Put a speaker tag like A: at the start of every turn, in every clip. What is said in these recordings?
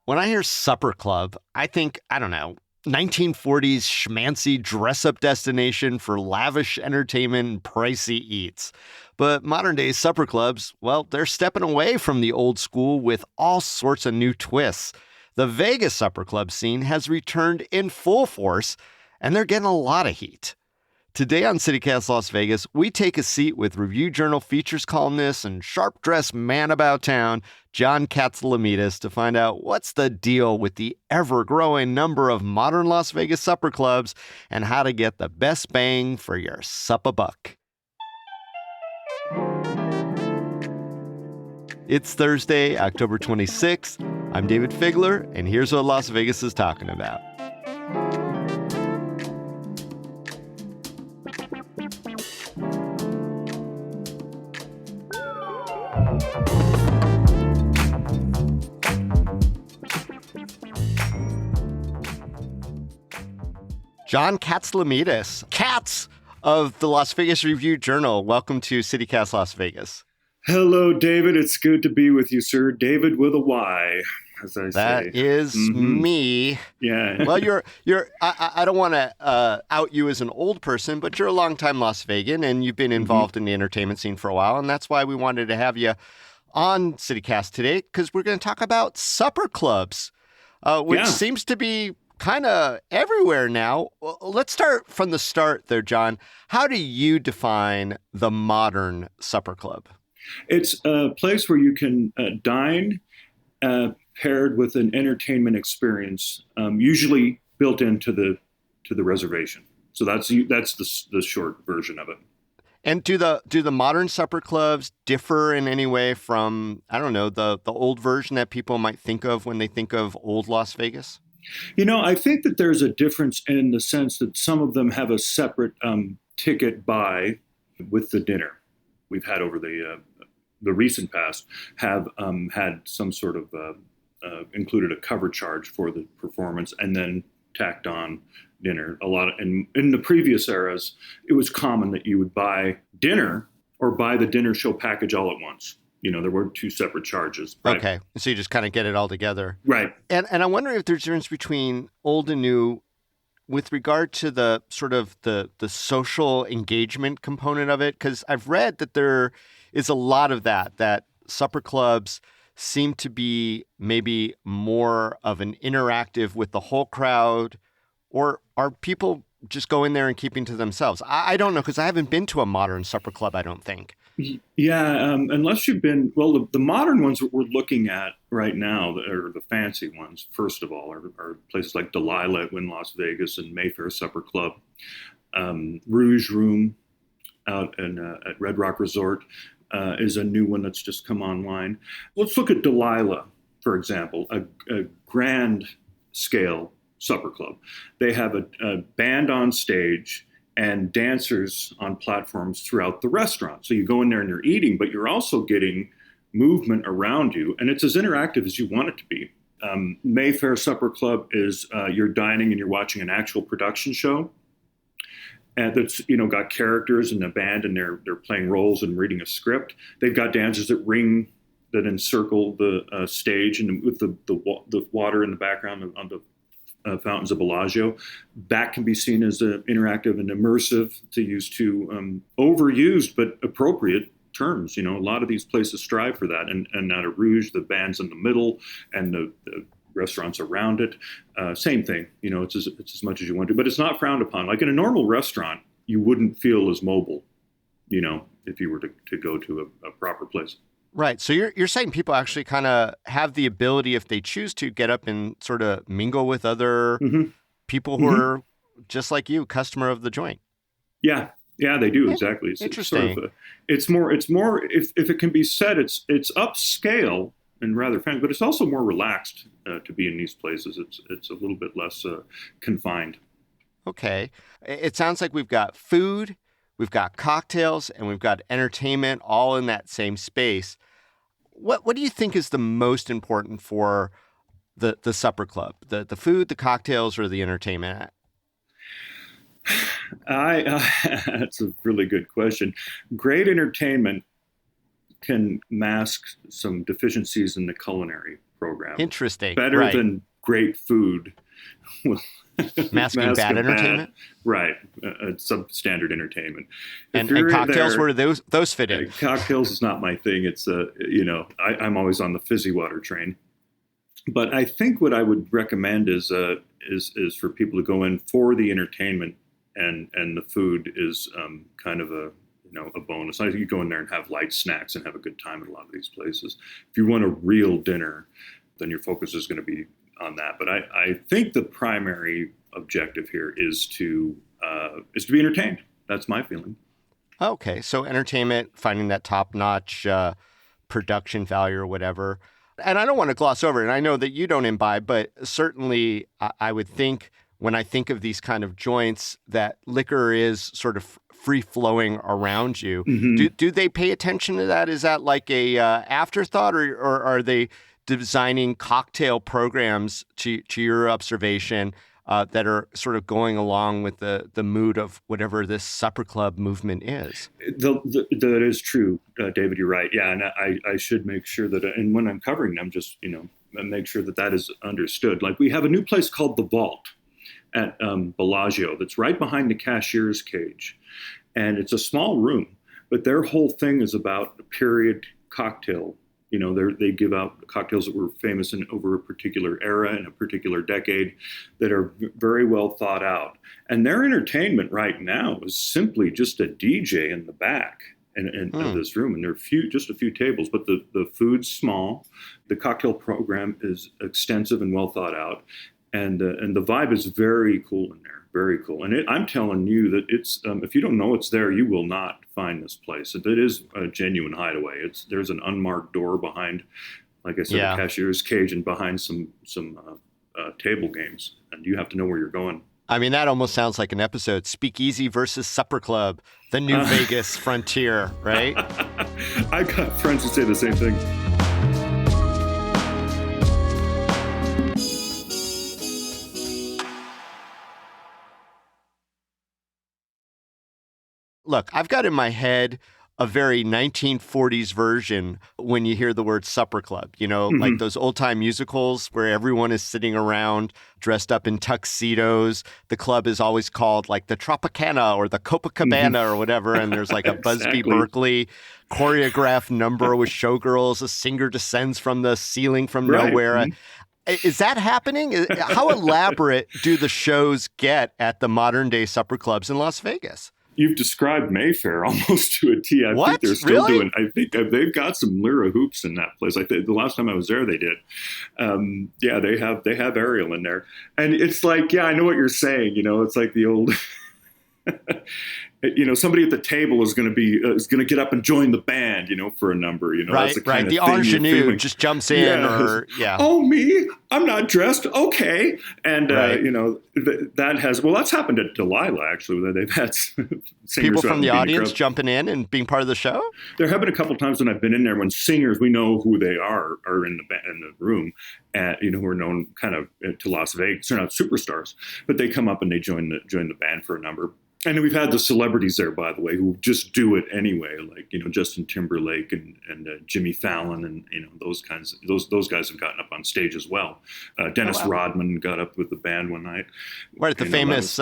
A: When I hear supper club, I think, I don't know, 1940s schmancy dress-up destination for lavish entertainment and pricey eats. But modern-day supper clubs, well, they're stepping away from the old school with all sorts of new twists. The Vegas supper club scene has returned in full force, and they're getting a lot of heat. Today on CityCast Las Vegas, we take a seat with Review Journal features columnist and sharp-dressed man about town, John Katsilometes, to find out what's the deal with the ever-growing number of modern Las Vegas supper clubs and how to get the best bang for your supper buck. It's Thursday, October 26th. I'm Dayvid Figler, and here's what Las Vegas is talking about. John Katsilometes, Katz of the Las Vegas Review Journal. Welcome to CityCast Las Vegas.
B: Hello, David. It's good to be with you, sir. David with a Y, as I say.
A: That is me.
B: Yeah.
A: Well, I don't want to out you as an old person, but you're a longtime Las Vegan, and you've been involved in the entertainment scene for a while, and that's why we wanted to have you on CityCast today, because we're going to talk about supper clubs, which seems to be kind of everywhere now. Well, let's start from the start there, John. How do you define the modern supper club?
B: It's a place where you can dine paired with an entertainment experience, usually built into the reservation. So that's the short version of it.
A: And do the modern supper clubs differ in any way from, I don't know, the old version that people might think of when they think of old Las Vegas?
B: You know, I think that there's a difference in the sense that some of them have a separate ticket buy with the dinner. We've had over the recent past have had some sort of included a cover charge for the performance and then tacked on dinner. A lot of, in the previous eras, it was common that you would buy dinner or buy the dinner show package all at once. You know, there were two separate charges. Right?
A: Okay. So you just kind of get it all together.
B: Right.
A: And I wonder if there's a difference between old and new with regard to the sort of the social engagement component of it. Because I've read that there is a lot of that supper clubs seem to be maybe more of an interactive with the whole crowd, or are people just going there and keeping to themselves? I don't know, because I haven't been to a modern supper club, I don't think.
B: Yeah, unless you've been, well, the modern ones that we're looking at right now, or the fancy ones, first of all, are places like Delilah in Las Vegas and Mayfair Supper Club, Rouge Room out at Red Rock Resort is a new one that's just come online. Let's look at Delilah, for example, a grand scale supper club. They have a band on stage and dancers on platforms throughout the restaurant. So you go in there and you're eating, but you're also getting movement around you, and it's as interactive as you want it to be. Mayfair Supper Club is you're dining and you're watching an actual production show, and that's got characters and a band, and they're playing roles and reading a script. They've got dancers that encircle the stage, and with the water in the background on the fountains of Bellagio. That can be seen as interactive and immersive, to use two overused but appropriate terms. A lot of these places strive for that. And out at Rouge, the band's in the middle and the restaurants around it. Same thing. It's as much as you want to, but it's not frowned upon. Like in a normal restaurant, you wouldn't feel as mobile, if you were to go to a proper place.
A: Right. So you're saying people actually kind of have the ability, if they choose to, get up and sort of mingle with other people who are just like you, customer of the joint.
B: Yeah, they do. Exactly. It's
A: interesting.
B: It's more, if it can be said, it's upscale and rather fancy, but it's also more relaxed to be in these places. It's a little bit less confined.
A: Okay. It sounds like we've got food, we've got cocktails, and we've got entertainment all in that same space. What do you think is the most important for the supper club? The food, the cocktails, or the entertainment?
B: That's a really good question. Great entertainment can mask some deficiencies in the culinary program.
A: Interesting.
B: Better than great food.
A: Masking bad entertainment?
B: Right. Substandard entertainment.
A: And cocktails, where do those fit in?
B: Cocktails is not my thing. It's, I'm always on the fizzy water train. But I think what I would recommend is for people to go in for the entertainment, and the food is kind of a bonus. I think you go in there and have light snacks and have a good time at a lot of these places. If you want a real dinner, then your focus is going to be on that. But I think the primary objective here is to be entertained. That's my feeling.
A: Okay, so entertainment, finding that top-notch production value or whatever. And I don't want to gloss over it, and I know that you don't imbibe, but certainly I would think, when I think of these kind of joints, that liquor is sort of free-flowing around you. Mm-hmm. Do they pay attention to that? Is that like a afterthought, or are they designing cocktail programs, to your observation, that are sort of going along with the mood of whatever this supper club movement is?
B: That is true, David. You're right. Yeah, and I should make sure that, and when I'm covering them, just make sure that is understood. Like, we have a new place called The Vault at Bellagio that's right behind the cashier's cage, and it's a small room, but their whole thing is about a period cocktail. They give out cocktails that were famous over a particular era and a particular decade that are very well thought out. And their entertainment right now is simply just a DJ in the back of this room. And there are just a few tables, but the food's small. The cocktail program is extensive and well thought out. And the vibe is very cool in there. Very cool. And I'm telling you that it's, if you don't know it's there, you will not find this place. It is a genuine hideaway. There's an unmarked door behind, like I said, the cashier's cage, and behind some table games. And you have to know where you're going.
A: I mean, that almost sounds like an episode, Speakeasy versus Supper Club, the new Vegas frontier, right?
B: I've got friends who say the same thing.
A: Look, I've got in my head a very 1940s version when you hear the word supper club, like those old time musicals where everyone is sitting around dressed up in tuxedos. The club is always called like the Tropicana or the Copacabana or whatever. And there's like a Busby Berkeley choreographed number with showgirls. A singer descends from the ceiling from nowhere. Is that happening? How elaborate do the shows get at the modern day supper clubs in Las Vegas?
B: You've described Mayfair almost to a T. I think they're still doing. I think they've got some Lyra hoops in that place. I think the last time I was there, they did. They have Ariel in there, and it's like, I know what you're saying. It's like the old. Somebody at the table is going to get up and join the band, for a number,
A: Right,
B: that's
A: right. The ingenue just jumps in,
B: Oh, me? I'm not dressed. Okay. And, that's happened at Delilah, actually, where they've had singers.
A: People from the audience jumping in and being part of the show?
B: There have been a couple of times when I've been in there when singers, we know who they are in the room, who are known kind of to Las Vegas. They're not superstars, but they come up and they join the band for a number. And we've had the celebrities there, by the way, who just do it anyway, like Justin Timberlake and Jimmy Fallon, and those guys have gotten up on stage as well. Dennis Rodman got up with the band one night.
A: Right, the famous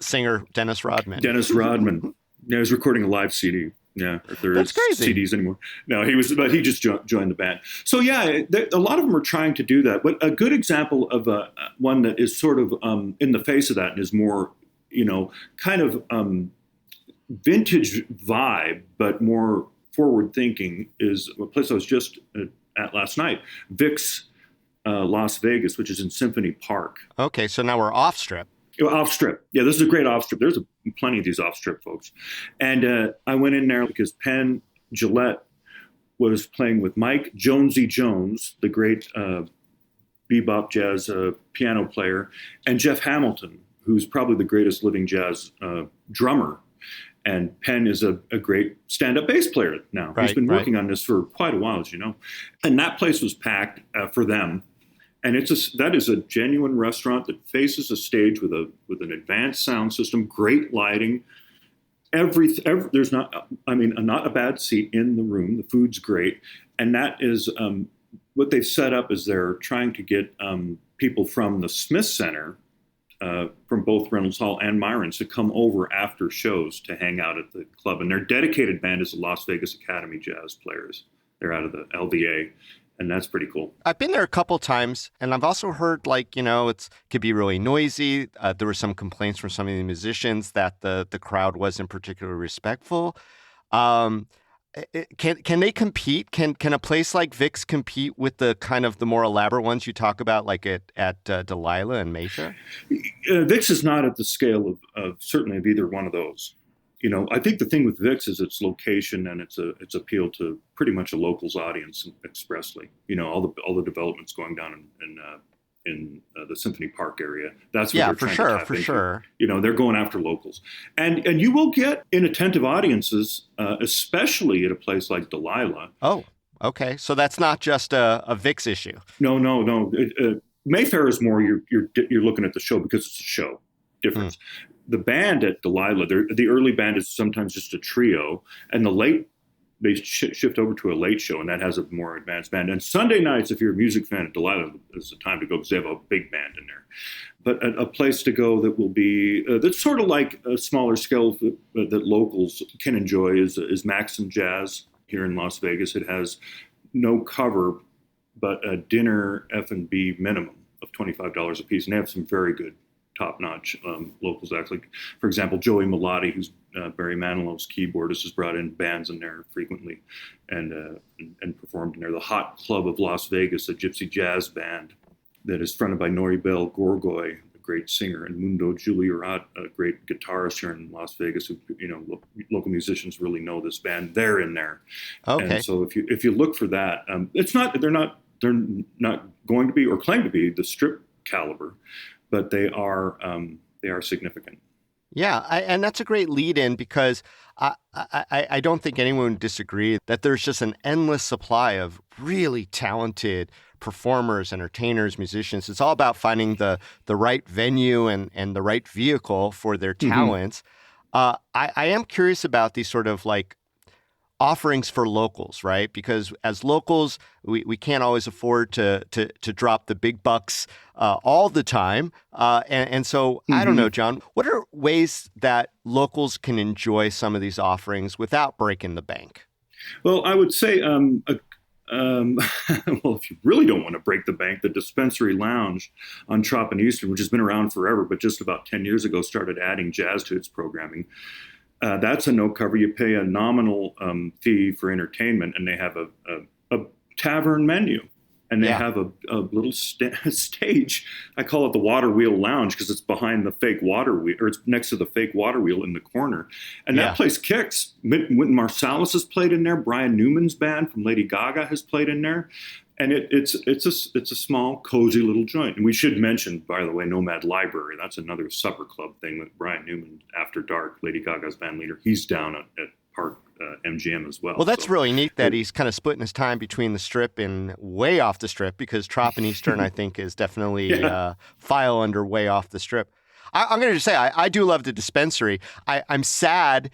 A: singer Dennis Rodman.
B: Dennis Rodman, he was recording a live CD. Yeah, if there
A: That's
B: is
A: crazy.
B: CDs anymore. No, he just joined the band. So a lot of them are trying to do that. But a good example of one that is sort of in the face of that and is more, kind of vintage vibe, but more forward thinking, is a place I was just at last night, Vic's Las Vegas, which is in Symphony Park.
A: Okay, so now we're off strip.
B: Off strip. Yeah, this is a great off strip. There's plenty of these off strip folks. And I went in there because Penn Jillette was playing with Mike Jonesy Jones, the great bebop jazz piano player, and Jeff Hamilton, who's probably the greatest living jazz drummer. And Penn is a great stand-up bass player now. He's been working on this for quite a while, as you know. And that place was packed for them. And that is a genuine restaurant that faces a stage with an advanced sound system, great lighting, there's not, I mean, not a bad seat in the room. The food's great. And that is what they've set up is they're trying to get people from the Smith Center, from both Reynolds Hall and Myron's, to come over after shows to hang out at the club. And their dedicated band is the Las Vegas Academy Jazz Players. They're out of the LVA. And that's pretty cool.
A: I've been there a couple times, and I've also heard, like, it could be really noisy. There were some complaints from some of the musicians that the crowd wasn't particularly respectful. Can they compete? Can a place like Vic's compete with the kind of the more elaborate ones you talk about, like at Delilah and Mayfair?
B: Vic's is not at the scale of certainly of either one of those. I think the thing with Vic's is its location and its appeal to pretty much a locals audience expressly. All the developments going down in the Symphony Park area. That's what they're trying to tap into.
A: Sure.
B: They're going after locals, and you will get inattentive audiences, especially at a place like Delilah.
A: Oh, okay. So that's not just a Vic's issue.
B: No. Mayfair is more you're looking at the show because it's a show difference. The band at Delilah, the early band is sometimes just a trio, and the late they shift over to a late show, and that has a more advanced band. And Sunday nights, if you're a music fan at Delilah, is the time to go because they have a big band in there. But a place to go that will be that's sort of like a smaller scale that locals can enjoy is Maxim Jazz here in Las Vegas. It has no cover, but a dinner F&B minimum of $25 a piece, and they have some very good top-notch locals acts. Like, for example, Joey Melati, who's Barry Manilow's keyboardist, has brought in bands in there frequently and performed in there. The Hot Club of Las Vegas, a gypsy jazz band that is fronted by Noribel Gorgoy, a great singer, and Mundo Juliarat, a great guitarist here in Las Vegas, who local musicians really know this band. They're in there.
A: Okay.
B: And so if you look for that, they're not going to be or claim to be the Strip caliber, but they are significant.
A: Yeah, and that's a great lead-in because I don't think anyone would disagree that there's just an endless supply of really talented performers, entertainers, musicians. It's all about finding the right venue and the right vehicle for their talents. I am curious about these sort of like offerings for locals, right? Because as locals, we can't always afford to drop the big bucks all the time. And so, I don't know, John, what are ways that locals can enjoy some of these offerings without breaking the bank?
B: Well, I would say, well, if you really don't want to break the bank, the Dispensary Lounge on Trop and Eastern, which has been around forever, but just about 10 years ago started adding jazz to its programming. That's a no cover. You pay a nominal fee for entertainment, and they have a tavern menu, and they have a little stage. I call it the Water Wheel Lounge because it's behind the fake water wheel, or it's next to the fake water wheel in the corner. And that place kicks. Wynton Marsalis has played in there. Brian Newman's band from Lady Gaga has played in there. And it's a small, cozy little joint. And we should mention, by the way, Nomad Library. That's another supper club thing with Brian Newman after dark, Lady Gaga's band leader. He's down at Park MGM as well.
A: Well, that's really neat that he's kind of splitting his time between the Strip and way off the Strip, because Trop and Eastern, I think, is definitely file under way off the Strip. I'm going to just say, I do love the Dispensary. I'm sad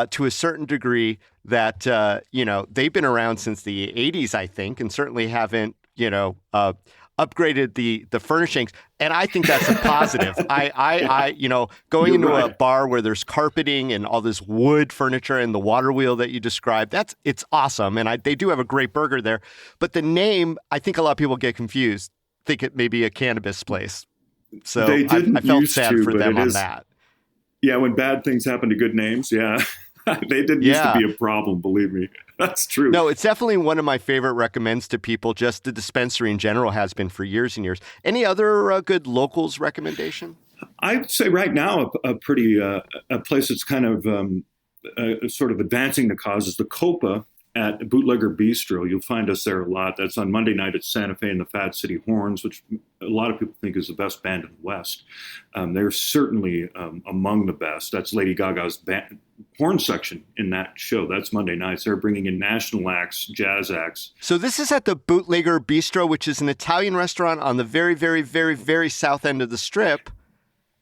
A: to a certain degree that, they've been around since the 80s, I think, and certainly haven't, upgraded the furnishings. And I think that's a positive. Going into a bar where there's carpeting and all this wood furniture and the water wheel that you described, it's awesome. And they do have a great burger there. But the name, I think a lot of people get confused, think it may be a cannabis place. So I felt sad for them on that.
B: Yeah, when bad things happen to good names, they didn't used to be a problem, believe me. That's true.
A: No, it's definitely one of my favorite recommends to people. Just the Dispensary in general has been for years and years. Any other good locals recommendation?
B: I'd say right now a pretty a place that's kind of sort of advancing the cause is the Copa at Bootlegger Bistro. You'll find us there a lot. That's on Monday night at Santa Fe and the Fat City Horns, which a lot of people think is the best band in the West. They're certainly among the best. That's Lady Gaga's horn section in that show. That's Monday nights. They're bringing in national acts, jazz acts.
A: So this is at the Bootlegger Bistro, which is an Italian restaurant on the very, very, very, very south end of the Strip.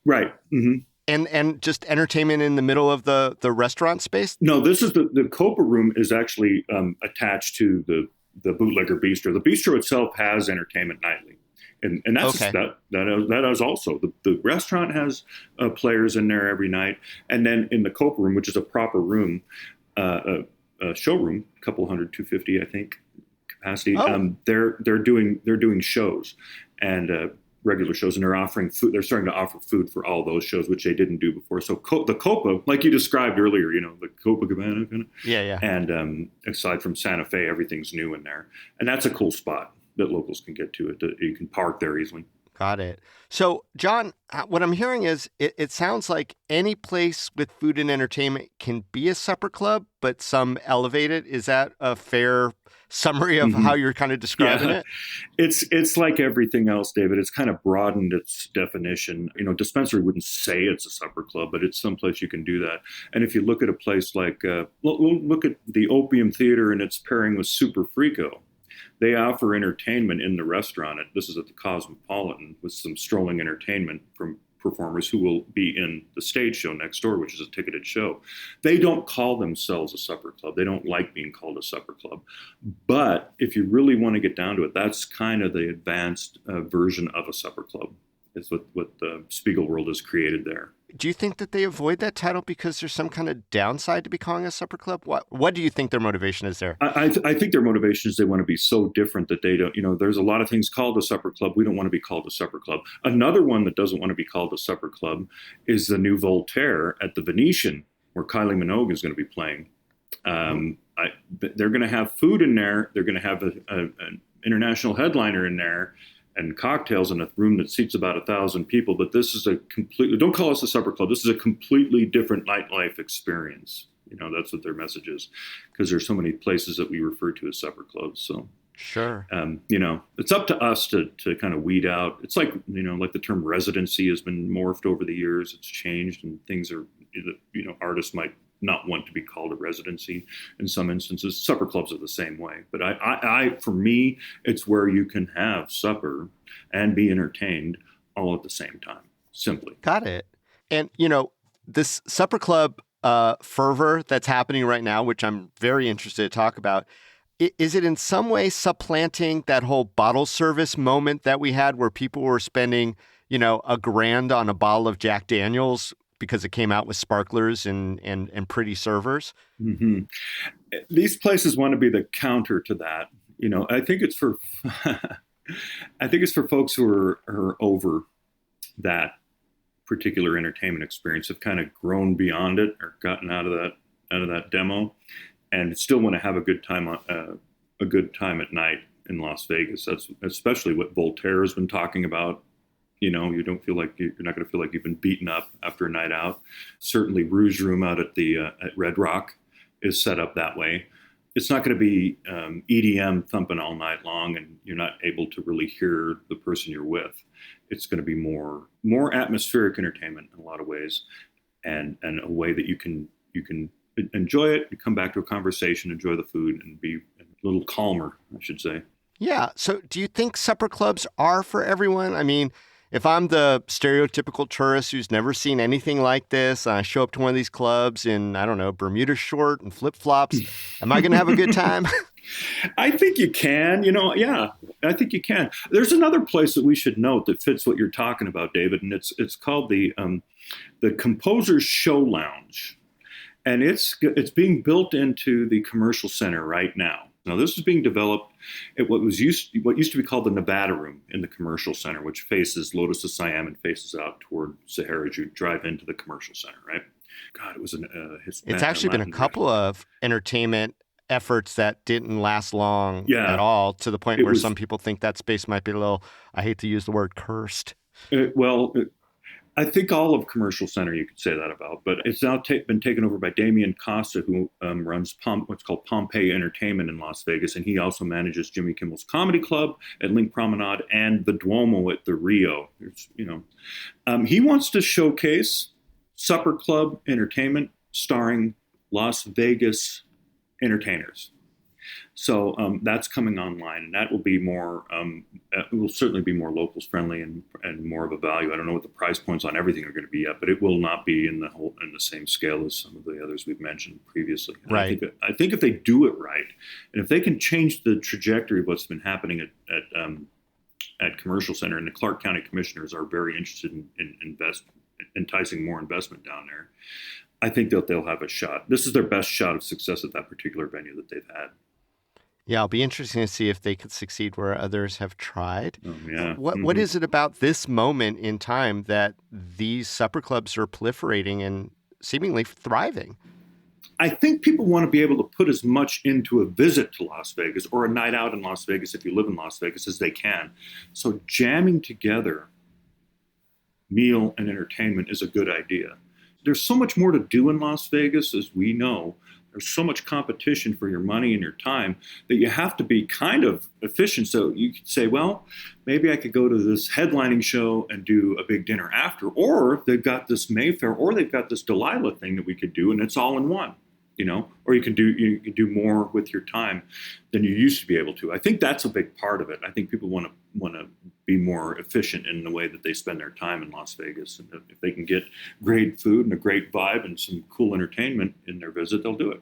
B: Right. Mm-hmm.
A: And just entertainment in the middle of the restaurant space?
B: No, this is the Copa room is actually attached to the bootlegger bistro. The bistro itself has entertainment nightly. And that's
A: Okay.
B: that is also the restaurant has players in there every night, and then in the Copa room, which is a proper room, a showroom, a couple hundred, 250, I think, capacity.
A: Oh,
B: They're doing shows and regular shows, and they're offering food. They're starting to offer food for all those shows, which they didn't do before. So the Copa, like you described earlier, the Copacabana kind of,
A: yeah, yeah.
B: and aside from Santa Fe, everything's new in there, and that's a cool spot that locals can get to it. You can park there easily.
A: Got it. So, John, what I'm hearing is it sounds like any place with food and entertainment can be a supper club, but some elevate it. Is that a fair summary of how you're kind of describing it?
B: It's like everything else, David. It's kind of broadened its definition. Dispensary wouldn't say it's a supper club, but it's someplace you can do that. And if you look at a place like, look at the Opium Theater and its pairing with Super Frico. They offer entertainment in the restaurant. This is at the Cosmopolitan with some strolling entertainment from performers who will be in the stage show next door, which is a ticketed show. They don't call themselves a supper club. They don't like being called a supper club. But if you really want to get down to it, that's kind of the advanced version of a supper club. Is what the Spiegel world has created there.
A: Do you think that they avoid that title because there's some kind of downside to be calling a supper club? What do you think their motivation is there?
B: I think their motivation is they want to be so different that they don't, there's a lot of things called a supper club. We don't want to be called a supper club. Another one that doesn't want to be called a supper club is the new Voltaire at the Venetian, where Kylie Minogue is going to be playing. They're going to have food in there. They're going to have an international headliner in there and cocktails in a room that seats about 1,000 people. But this is don't call us a supper club. This is a completely different nightlife experience. That's what their message is, because there's so many places that we refer to as supper clubs. So
A: Sure.
B: It's up to us to kind of weed out. It's like, like the term residency has been morphed over the years. It's changed, and things are, artists might not want to be called a residency in some instances. Supper clubs are the same way. But for me, it's where you can have supper and be entertained all at the same time, simply.
A: Got it. And, this supper club fervor that's happening right now, which I'm very interested to talk about, is it in some way supplanting that whole bottle service moment that we had where people were spending, $1,000 on a bottle of Jack Daniels because it came out with sparklers and pretty servers?
B: Mm-hmm. These places want to be the counter to that. I think it's for folks who are over that particular entertainment experience, have kind of grown beyond it or gotten out of that demo, and still want to have a good time at night in Las Vegas. That's especially what Voltaire has been talking about. You don't feel like you're not going to feel like you've been beaten up after a night out. Certainly, Rouge Room out at at Red Rock is set up that way. It's not going to be EDM thumping all night long, and you're not able to really hear the person you're with. It's going to be more atmospheric entertainment in a lot of ways, and a way that you can enjoy it, come back to a conversation, enjoy the food, and be a little calmer, I should say.
A: Yeah. So do you think supper clubs are for everyone? I mean, if I'm the stereotypical tourist who's never seen anything like this, and I show up to one of these clubs in, I don't know, Bermuda short and flip-flops, am I going to have a good time?
B: I think you can, yeah, I think you can. There's another place that we should note that fits what you're talking about, David, and it's called the Composer's Show Lounge. And it's being built into the commercial center right now. Now, this is being developed at what used to be called the Nevada Room in the commercial center, which faces Lotus of Siam and faces out toward Sahara as you drive into the commercial center, right? God, it was
A: It's actually been a couple of entertainment efforts that didn't last long at all, to the point where some people think that space might be a little, I hate to use the word, cursed.
B: I think all of Commercial Center you could say that about, but it's now been taken over by Damian Costa, who runs what's called Pompeii Entertainment in Las Vegas, and he also manages Jimmy Kimmel's Comedy Club at Link Promenade and the Duomo at the Rio. He wants to showcase supper club entertainment starring Las Vegas entertainers. So that's coming online, and that will be more. It will certainly be more locals friendly and more of a value. I don't know what the price points on everything are going to be yet, but it will not be in the same scale as some of the others we've mentioned previously. And
A: Right.
B: I think if they do it right, and if they can change the trajectory of what's been happening at Commercial Center, and the Clark County Commissioners are very interested in enticing more investment down there. I think that they'll have a shot. This is their best shot of success at that particular venue that they've had.
A: Yeah, it'll be interesting to see if they could succeed where others have tried.
B: Yeah.
A: What is it about this moment in time that these supper clubs are proliferating and seemingly thriving?
B: I think people want to be able to put as much into a visit to Las Vegas or a night out in Las Vegas if you live in Las Vegas as they can. So jamming together meal and entertainment is a good idea. There's so much more to do in Las Vegas, as we know. There's so much competition for your money and your time that you have to be kind of efficient. So you could say, well, maybe I could go to this headlining show and do a big dinner after, or they've got this Mayfair, or they've got this Delilah thing that we could do, and it's all in one. Or you can do more with your time than you used to be able to. I think that's a big part of it. I think people want to be more efficient in the way that they spend their time in Las Vegas. And if they can get great food and a great vibe and some cool entertainment in their visit, they'll do it.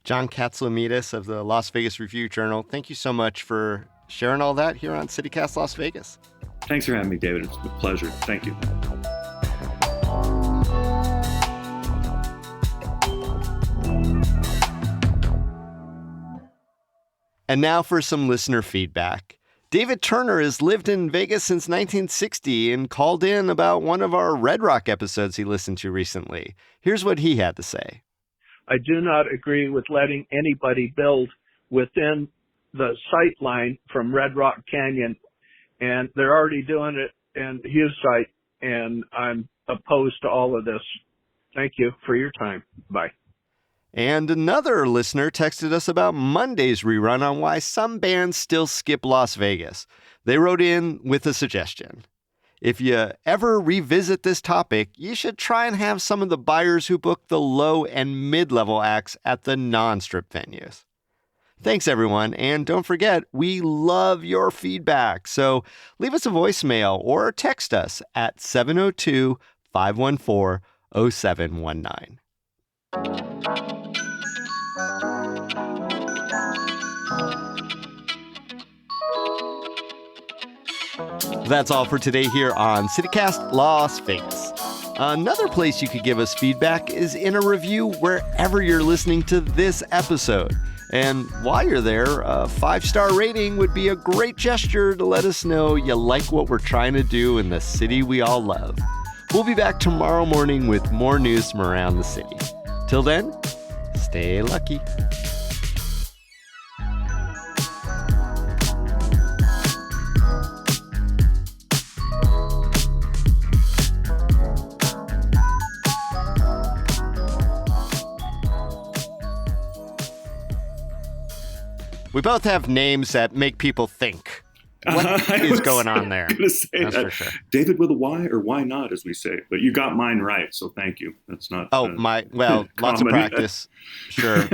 A: John Katsilometes of the Las Vegas Review-Journal, thank you so much for sharing all that here on CityCast Las Vegas.
B: Thanks for having me, David. It's a pleasure. Thank you.
A: And now for some listener feedback. David Turner has lived in Vegas since 1960 and called in about one of our Red Rock episodes he listened to recently. Here's what he had to say.
C: I do not agree with letting anybody build within the sight line from Red Rock Canyon, and they're already doing it in his site, and I'm opposed to all of this. Thank you for your time. Bye.
A: And another listener texted us about Monday's rerun on why some bands still skip Las Vegas. They wrote in with a suggestion. If you ever revisit this topic, you should try and have some of the buyers who book the low and mid-level acts at the non-strip venues. Thanks, everyone. And don't forget, we love your feedback. So leave us a voicemail or text us at 702-514-0719. That's all for today here on CityCast Las Vegas. Another place you could give us feedback is in a review wherever you're listening to this episode. And while you're there, a 5-star rating would be a great gesture to let us know you like what we're trying to do in the city we all love. We'll be back tomorrow morning with more news from around the city. Till then, stay lucky. We both have names that make people think. What is going on there?
B: That's
A: that. For sure.
B: David with a Y or why not, as we say. But you got mine right, so thank you. That's not.
A: Lots of practice. Sure.